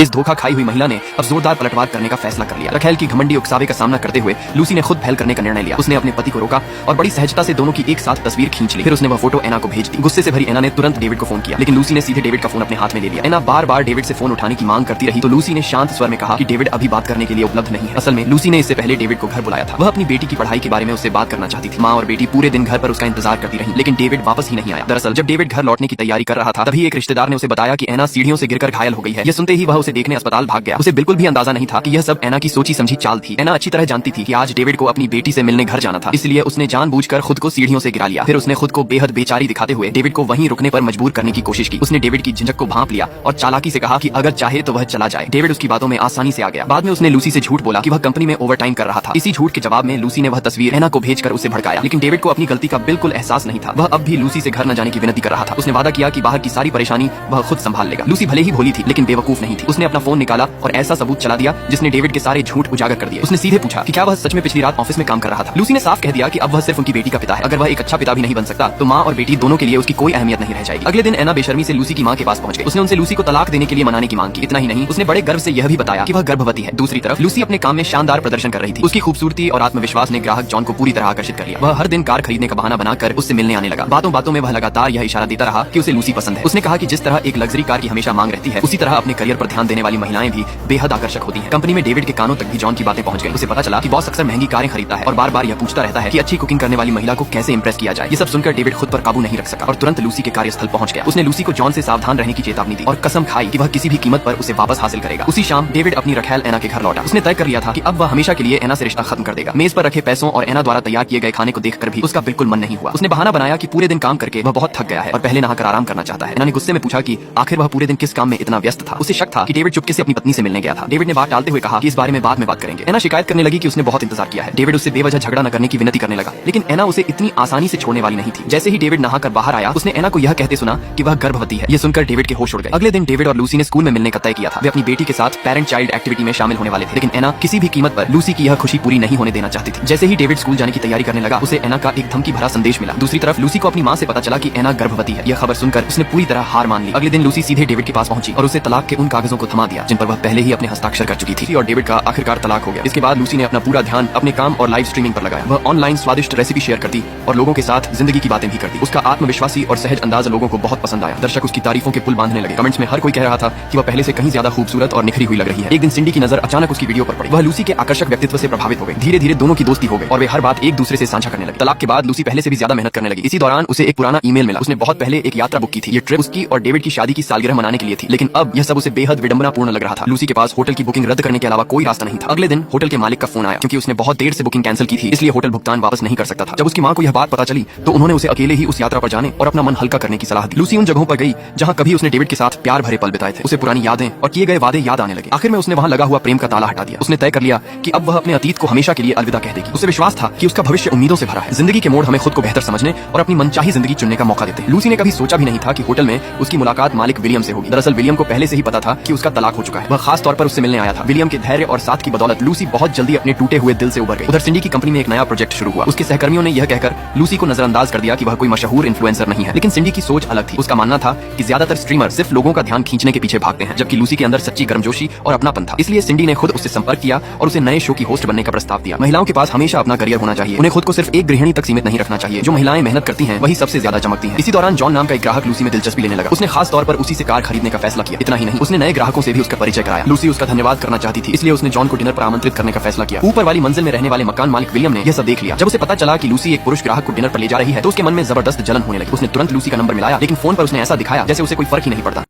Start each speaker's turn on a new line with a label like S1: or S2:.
S1: इस धोखा खाई हुई महिला ने अब जोरदार पलटवार करने का फैसला कर लिया। रखेल की घमंडी उकसावे का सामना करते हुए लूसी ने खुद पहल करने का निर्णय लिया। उसने अपने पति को रोका और बड़ी सहजता से दोनों की एक साथ तस्वीर खींच ली। फिर उसने वह फोटो एना को भेज दी। गुस्से से भरी एना ने तुरंत डेविड को फोन किया, लेकिन लूसी ने सीधे डेविड का फोन अपने हाथ में ले लिया। एना बार बार डेविड से फोन उठाने की मांग करती रही तो लूसी ने शांत स्वर में कहा कि डेविड अभी बात करने के लिए उपलब्ध नहीं है। असल में लूसी ने इससे पहले डेविड को घर बुलाया था। वह अपनी बेटी की पढ़ाई के बारे में उससे बात करना चाहती थी। माँ और बेटी पूरे दिन घर पर उसका इंतजार करती रही, लेकिन डेविड वापस ही नहीं आया। दरअसल जब डेविड घर लौटने की तैयारी कर रहा था तभी एक रिश्तेदार ने उसे बताया कि एना सीढ़ियों से गिरकर घायल हो गई है। यह सुनते ही वह उसे देखने अस्पताल भाग गया। उसे बिल्कुल भी अंदाजा नहीं था कि यह सब एना की सोची समझी चाल थी। एना अच्छी तरह जानती थी कि आज डेविड को अपनी बेटी से मिलने घर जाना था, इसलिए उसने जानबूझकर खुद को सीढ़ियों से गिरा लिया। फिर उसने खुद को बेहद बेचारी दिखाते हुए डेविड को वहीं रुकने पर मजबूर करने की कोशिश की। उसने डेविड की झिझक को भांप लिया और चालाकी से कहा कि अगर चाहे तो वह चला जाए। डेविड उसकी बातों में आसानी से आ गया। बाद में उसने लूसी से झूठ बोला कि वह कंपनी में ओवरटाइम कर रहा था। इसी झूठ के जवाब में लूसी ने वह तस्वीर एना को भेजकर उसे भड़काया, लेकिन डेविड को अपनी गलती का बिल्कुल एहसास नहीं था। वह अब भी लूसी से घर न जाने की विनती कर रहा था। उसने वादा किया कि बाहर की सारी परेशानी वह खुद संभाल लेगा। लूसी भले ही भोली थी, लेकिन बेवकूफ नहीं थी। उसने अपना फोन निकाला और ऐसा सबूत चला दिया जिसने डेविड के सारे झूठ उजागर कर दिए। उसने सीधे पूछा कि क्या वह सच में पिछली रात ऑफिस में काम कर रहा था। लूसी ने साफ कह दिया कि अब वह सिर्फ उनकी बेटी का पिता है। अगर वह एक अच्छा पिता भी नहीं बन सकता तो माँ और बेटी दोनों के लिए उसकी कोई अहमियत नहीं रह जाएगी। अगले दिन एना बेशर्मी से लूसी की माँ के पास पहुंच गई। उसने उनसे लूसी को तलाक देने के लिए मनाने की मांग की। इतना ही नहीं, उसने बड़े गर्व से यह भी बताया कि वह गर्भवती है। दूसरी तरफ लूसी अपने काम में शानदार प्रदर्शन कर रही थी। उसकी खूबसूरती और आत्मविश्वास ने ग्राहक जॉन को पूरी तरह आकर्षित कर लिया। वह हर दिन कार खरीदने का बहाना बनाकर उससे मिलने आने लगा। बातों बातों में वह लगातार यह इशारा देता रहा कि उसे लूसी पसंद है। उसने कहा कि जिस तरह एक लग्जरी कार की हमेशा मांग रहती है, उसी तरह अपने करियर पर ध्यान देने वाली महिलाएं भी बेहद आकर्षक होती हैं। कंपनी में डेविड के कानों तक भी जॉन की बातें पहुंच गई। उसे पता चला कि बॉस अक्सर महंगी कारें खरीदता है और बार बार यह पूछता रहता है कि अच्छी कुकिंग करने वाली महिला को कैसे इंप्रेस किया जाए। ये सब सुनकर डेविड खुद पर काबू नहीं रख सका और तुरंत लूसी के कार्यस्थल पहुंच गया। उसने लूसी को जॉन से सावधान रहने की चेतावनी दी और कसम खाई कि वह किसी भी कीमत पर उसे वापस हासिल करेगा। उसी शाम डेविड अपनी रखेल एना के घर लौटा। उसने तय कर लिया था कि अब वह हमेशा के लिए एना से रिश्ता खत्म कर देगा। मेज पर रखे पैसों और एना द्वारा तैयार किए गए खाने को देखकर भी उसका बिल्कुल मन नहीं हुआ। उसने बहाना बनाया कि पूरे दिन काम करके वह बहुत थक गया है और पहले नहाकर आराम करना चाहता है। एना ने गुस्से में पूछा कि आखिर वह पूरे दिन किस काम में इतना व्यस्त था। उसे शक था कि डेविड चुपके से अपनी पत्नी से मिलने गया था। डेविड ने बात टालते हुए कहा कि इस बारे में बाद में बात करेंगे। एना शिकायत करने लगी कि उसने बहुत इंतजार किया है। डेविड उससे बेवजह झगड़ा न करने की विनती करने लगा, लेकिन एना उसे इतनी आसानी से छोड़ने वाली नहीं थी। जैसे ही डेविड नहाकर बाहर आया, उसने एना को यह कहते सुना कि वह गर्भवती है। यह सुनकर डेविड के होश उड़ गए। अगले दिन डेविड और लूसी ने स्कूल में मिलने का तय किया था। वे अपनी बेटी के साथ पेरेंट चाइल्ड एक्टिविटी में शामिल होने वाले थे, लेकिन एना किसी भी कीमत पर लूसी की यह खुशी पूरी नहीं होने देना चाहती थी। जैसे ही डेविड स्कूल जाने की तैयारी करने लगा, उसे एना का एक धमकी भरा संदेश मिला। दूसरी तरफ लूसी को अपनी माँ से पता चला कि एना गर्भवती है। यह खबर सुनकर उसने पूरी तरह हार मान ली। अगले दिन लूसी सीधे डेविड के पास पहुंची और उसे तलाक के उन कागजों को थमा दिया जिन पर वह पहले ही अपने हस्ताक्षर कर चुकी थी और डेविड का आखिरकार तलाक हो गया। इसके बाद लूसी ने अपना पूरा ध्यान अपने काम और लाइव स्ट्रीमिंग पर लगाया। वह ऑनलाइन स्वादिष्ट रेसिपी शेयर करती और लोगों के साथ जिंदगी की बातें भी करती। उसका आत्मविश्वासी और सहज अंदाज लोगों को बहुत पसंद आया। दर्शक उसकी तारीफों के पुल बांधने लगे। कमेंट्स में हर कोई कह रहा था कि वह पहले से कहीं ज्यादा खूबसूरत और निखरी हुई लग रही है। एक दिन सिंडी की नजर अचानक उसकी वीडियो पर पड़ी। वह लूसी के आकर्षक व्यक्तित्व से प्रभावित हो गई। धीरे धीरे दोनों की दोस्ती हो गई और वे हर बात एक दूसरे से साझा करने लगे। तलाक के बाद लूसी पहले से भी ज्यादा मेहनत करने लगी। इसी दौरान उसे एक पुराना ईमेल मिला। उसने बहुत पहले एक यात्रा बुक की थी। ये ट्रिप उसकी और डेविड की शादी की सालगिरह मनाने के लिए थी, लेकिन अब यह सब उसे बेहद विडंबनापूर्ण लग रहा था। लूसी के पास होटल की बुकिंग रद्द करने के अलावा कोई रास्ता नहीं था। अगले दिन होटल के मालिक का फोन आया। क्योंकि उसने बहुत देर से बुकिंग कैंसिल की थी, इसलिए होटल भुगतान वापस नहीं कर सकता था। जब उसकी माँ को यह बात पता चली तो उन्होंने उसे अकेले ही उस यात्रा पर जाने और अपना मन हल्का करने की सलाह दी। लूसी उन जगहों पर गई जहाँ कभी उसने डेविड के साथ प्यार भरे पल बिताए थे। उसे पुरानी यादें और किए गए वादे याद आने लगे। आखिर में उसने वहाँ लगा हुआ प्रेम का ताला हटा दिया। उसने तय कर लिया कि अब वह अपने अतीत को हमेशा के लिए अलविदा कह देगी। उसे विश्वास था कि उसका भविष्य उम्मीदों से भरा है। जिंदगी के मोड़ हमें खुद को बेहतर समझने और अपनी मनचाही जिंदगी चुनने का मौका देते हैं। लूसी ने कभी सोचा भी नहीं था कि होटल में उसकी मुलाकात मालिक विलियम से होगी। दरअसल विलियम को पहले से ही पता था कि उसका तलाक हो चुका है। वह खास तौर पर उससे मिलने आया था। विलियम के धैर्य और साथ की बदौलत लूसी बहुत जल्दी अपने टूटे हुए दिल से उबर गई। उधर सिंडी की कंपनी में एक नया प्रोजेक्ट शुरू हुआ। उसके सहकर्मियों ने यह कहकर लूसी को नजरअंदाज कर दिया कि वह कोई मशहूर इन्फ्लुएंसर नहीं है, लेकिन सिंडी की सोच अलग थी। उसका मानना था कि ज्यादातर स्ट्रीमर सिर्फ लोगों का ध्यान खींचने के पीछे भागते हैं, जबकि लूसी के अंदर सच्ची गर्मजोशी और अपनापन था। इसलिए सिंडी ने खुद उससे संपर्क किया और उसे नए शो की होस्ट बनने का प्रस्ताव दिया। महिलाओं के पास हमेशा अपना करियर होना चाहिए। उन्हें खुद को सिर्फ एक गृहिणी तक सीमित नहीं रखना चाहिए। जो महिलाएं मेहनत करती हैं वही सबसे ज्यादा चमकती हैं। इसी दौरान जॉन नाम का एक ग्राहक लूसी में दिलचस्पी लेने लगा। उसने खास तौर पर उसी से कार खरीदने का फैसला किया। इतना ही नहीं, उसने नए ग्राहकों से भी उसका परिचय कराया। लूसी उसका धन्यवाद करना चाहती थी, इसलिए उसने जॉन को डिनर पर आमंत्रित करने का फैसला किया। ऊपर वाली मंजिल में रहने वाले मकान मालिक विलियम ने यह सब देख लिया। जब उसे पता चला कि लूसी एक पुरुष ग्राहक को डिनर पर ले जा रही है तो उसके मन में जबरदस्त जलन होने लगी। उसने तुरंत लूसी का नंबर मिलाया, लेकिन फोन पर उसने ऐसा दिखाया जैसे उसे कोई फर्क ही नहीं पड़ता।